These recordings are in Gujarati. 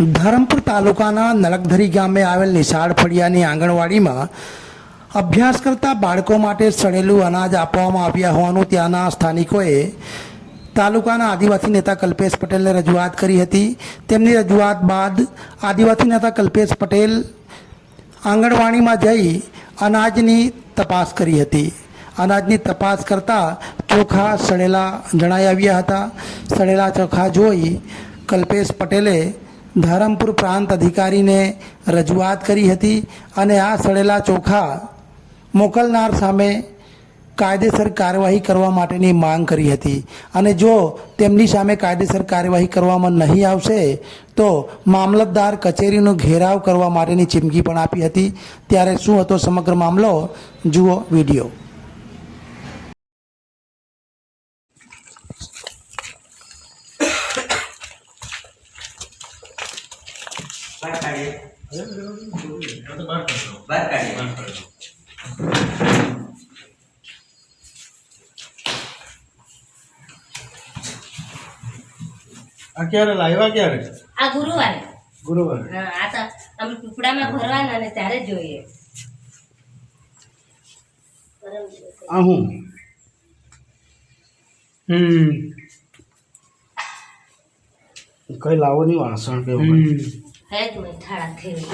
ધરમપુર તાલુકાના નલકધરી ગામે આવેલ નિશાળ ફળિયાની આંગણવાડીમાં અભ્યાસ કરતા બાળકો માટે સડેલું અનાજ આપવામાં આવ્યા હોવાનું ત્યાંના સ્થાનિકોએ તાલુકાના આદિવાસી નેતા કલ્પેશ પટેલને રજૂઆત કરી હતી। તેમની રજૂઆત બાદ આદિવાસી નેતા કલ્પેશ પટેલ આંગણવાડીમાં જઈ અનાજની તપાસ કરી હતી। અનાજની તપાસ કરતાં ચોખા સડેલા જણાઈ આવ્યા હતા। સડેલા ચોખા જોઈ કલ્પેશ પટેલે ધરમપુર પ્રાંત અધિકારીને રજૂઆત કરી હતી અને આ સડેલા ચોખા મોકલનાર સામે કાયદેસર કાર્યવાહી કરવા માટેની માંગ કરી હતી અને જો તેમની સામે કાયદેસર કાર્યવાહી કરવામાં નહીં આવશે તો મામલતદાર કચેરીનો ઘેરાવ કરવા માટેની ચીમકી પણ આપી હતી। ત્યારે શું હતો સમગ્ર મામલો, જુઓ વિડીયો। આ ક્યારે લાવ્યા ક્યારે? આ ગુરુવારે ગુરુવારે। આ તો અમે ટુકડામાં ભરવાના ને ત્યારે જોઈએ। આ હું કઈ લાવો નહીં વાસણ કે હે જ મેં થાળા થેવી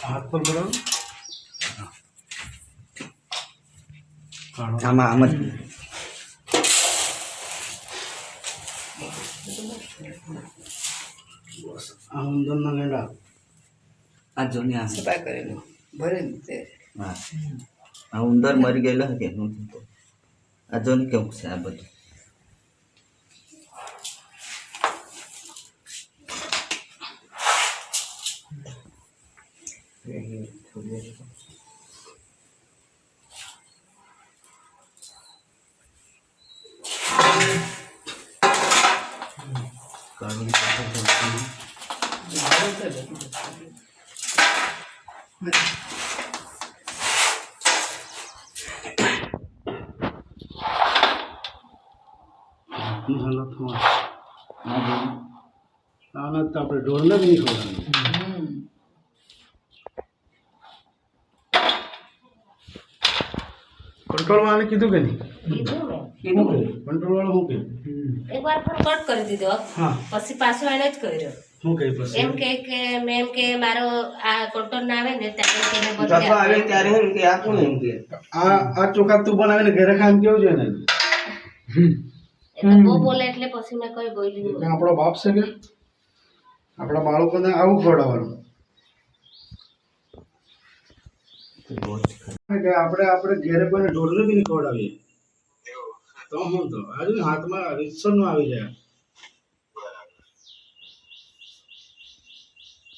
હાથ પર બરાબર આમાં આમ જ આ ઉંદરના લેડા આ જોને આ સફાઈ કરેલું ભરે ને તે હા આ ઉંદર મરી ગયેલો કે શું થતું આ જોને કેવું છે આ બધું આના તો આપણે ઢોરને જ નહીં ખવડાવવાનું। કંટ્રોલ વાળાને કીધું કે નહીં? કીધું મેં કંટ્રોલ વાળો શું કહે? એકવાર પણ કટ કરી દીધો હા પછી પાછો એને જ કર્યો। શું કહે પછી? એમ કે મેં એમ કે મારો આ કંટ્રોલ ના આવે ને ત્યારે તેને જતો આવે બદલે ત્યારે એમ કે આ કોણ એમ કે આ ચોખા તું બનાવીને ઘરે ખાઈને કેવું છે ને એ તો બહુ બોલે એટલે પછી મેં કઈ બોલી નહીં। આપણો બાપ છે કે આપણા બાળકોને આવું ખવડાવવાનું કે આપણે ઘેરે કોઈને ઢોરને બી નહીં ખવડાવીએ તો હું તો આજુ હાથમાં રીતસર નું આવી જાય।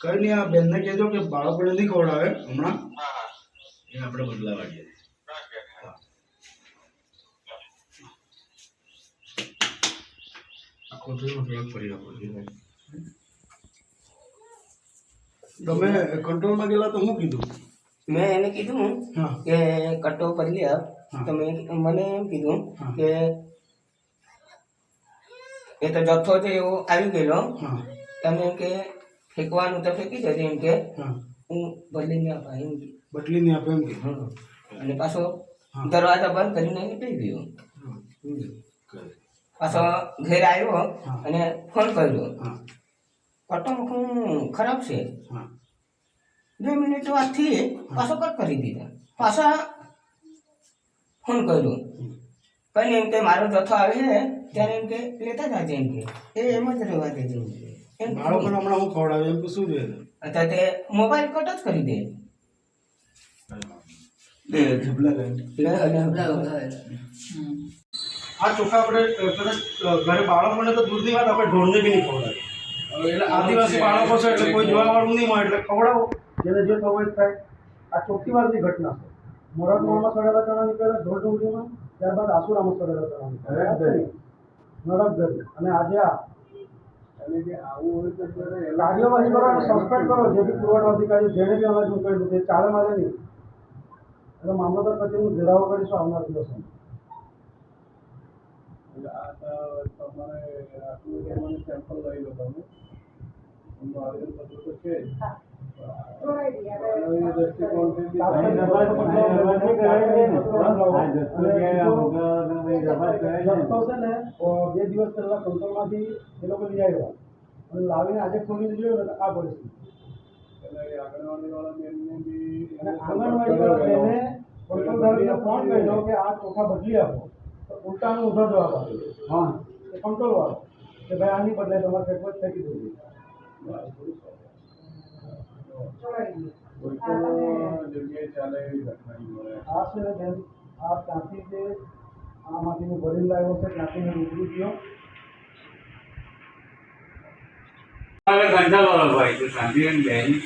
કઈ નહીં, આ બેનને કહેજો કે બાળકોને નહીં ખવડાવે હમણાં, એ આપણે બદલાવા જઈએ। આખો થોડો ફરી આપો તમે કંટ્રોલમાં ગયેલા તો શું કીધું? મેં એને કીધું હા કે કટો કરી લે હા। તો મને એમ કીધું હા। કે એ તો જથ્થો છે એવો આવી ગયેલો હા તમે કે ફેંકવાનું તો ફેંકી દેજે એમ કે હા હું બદલીને આપા એમ કે બટલી નહીં આપે એમ કે અને પાછો હા। દરવાજા બંધ કરીને નીકળી ગયો। હા પાછો ઘેર આવ્યો હા। અને ફોન કર્યો હા કટો હું ખરાબ છે હા 2 મિનિટ વાત થી પાછો કટ કરી દીધા। પાછા ફોન કર્યો કઈ એમ કે મારો જથ્થો આવે છે ત્યારે એમ કે લેતા જાજે એમ કે એમ જ રહેવા દેજે એમ કે બાળકોને હમણાં હું ખવડાવે એમ કે શું જોઈએ? અથવા તે મોબાઈલ કટ જ કરી દે આ ચોખા આપણે કદાચ ઘરે બાળકોને તો દૂરની વાત આપણે ઢોરને બી નહીં ખવડાવે। એટલે આદિવાસી બાળકો છે એટલે કોઈ જોવા વાળું નહીં મળે એટલે ખવડાવો, જેને જે થવું હોય થાય। આ ચોથી વારની ઘટના છે। મોરાદમાં સડેલા ચણા નીકળે ઢોર ડુંગળીમાં, ત્યારબાદ આસુરામાં સડેલા ચણા નીકળે નડકધરી, અને આજે આ એટલે કે આવું હોય તો કાર્યવાહી કરો અને સસ્પેન્ડ કરો જે બી પુરવઠા અધિકારીઓ જેને બી અનાજ મોકલેલું તે ચાલે મારે નહીં એટલે મામલતદાર કચેરીનો ઘેરાવો કરીશું આવનાર દિવસોમાં। બે દિવસ પહેલા કંટ્રોલમાંથી એ લોકો લઈ આવ્યા અને લાવીને આજે ખોલીને જોયું ને તો આ પરિસ્થિતિ. આંગણવાડી બેને કંટ્રોલદારને ફોન કર્યો કે આ ચોખા બદલી આપો, તો ઉલટાનો ઊંધો જવાબ આપ્યો. એ કંટ્રોલ વાળો કે ભાઈ આની બદલે તમારે પેપર ફેંકી દેવું. આ છે ને બેન, આ ત્યાંથી જે આમાંથી મેં ભરીને લાવ્યો છે ત્યાંથી મેં રૂબરૂ થયો.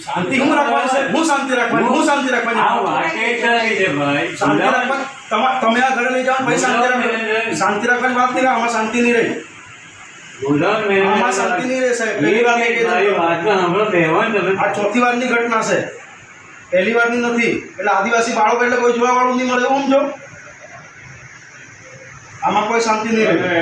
શાંતિ હું રાખવાની છે? હું શાંતિ રાખવાની? હું શાંતિ રાખવાની? શાંતિ રાખવાની તમે આ ઘરે લઈ જાઓ ભાઈ. શાંતિ રાખવાની, શાંતિ રાખવાની વાત નહીં. આમાં શાંતિ નહીં રહી. આમાં શાંતિ નહીં રહે સાહેબ. પહેલી વાર નહીં કીધું. આ ચોથી વારની ઘટના છે, પહેલી વારની નથી. એટલે આદિવાસી બાળકો એટલે કોઈ જોવા વાળું નહીં મળે એવું સમજો. આમાં કોઈ શાંતિ નહીં રહે.